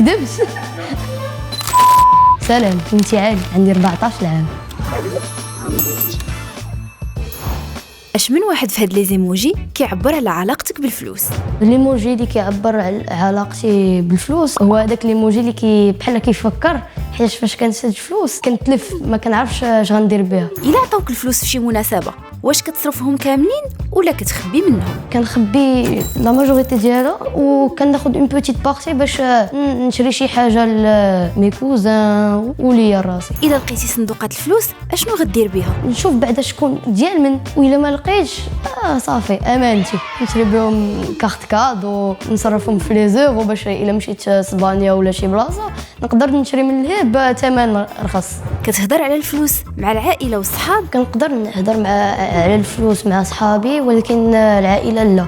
كذبت. سلام، كنتي عالي، عندي 14 عام. اش من واحد في هاد لي زيموجي كيعبر على علاقتك بالفلوس؟ الايموجي اللي كيعبر على علاقتي بالفلوس هو هذاك الايموجي اللي بحال كيفكر، حيت فاش كنسد فلوس كنتلف ما كنعرفش اش غندير بها. الا عطاوك الفلوس في شي مناسبه واش كتصرفهم كاملين ولا كتخبي منهم؟ كنخبي لا ماجوريتي ديالها وكناخذ اون بوتيت بارتي باش نشري شي حاجه لمي كوزان وليا راسي. اذا لقيتي صندوقات الفلوس اشنو غدير بها؟ نشوف بعدا شكون ديال من، والا ما لقيتش صافي امانتي نشري بهم كارت كادو نصرفهم في لي زورو باش الا مشيت اسبانيا ولا شي بلاصه نقدر نشري من لهيه بثمن رخص. كتهضر على الفلوس مع العائله والصحاب؟ كنقدر نهضر على الفلوس مع صحابي، ولكن العائله لا،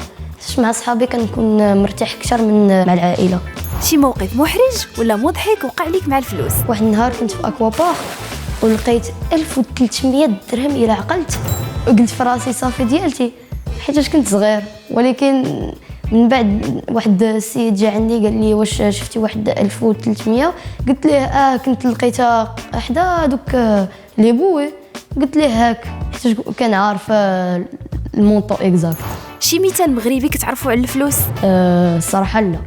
مع صحابي كنكون مرتاح اكثر من مع العائله. شي موقف محرج ولا مضحك وقع ليك مع الفلوس؟ واحد النهار كنت في اكوا بارك ولقيت 1300 درهم الى عقلت، وقلت في راسي صافي ديالتي حيت كنت صغير. ولكن من بعد واحد السيد جا عندي قال لي واش شفتي واحد 1300؟ قلت ليه كنت لقيتها حدا دوك لي بوي. قلت ليه هاك حيت كان عارف المونطو اكزاكت. شي مثال مغربي كتعرفوا على الفلوس؟ الصراحه لا.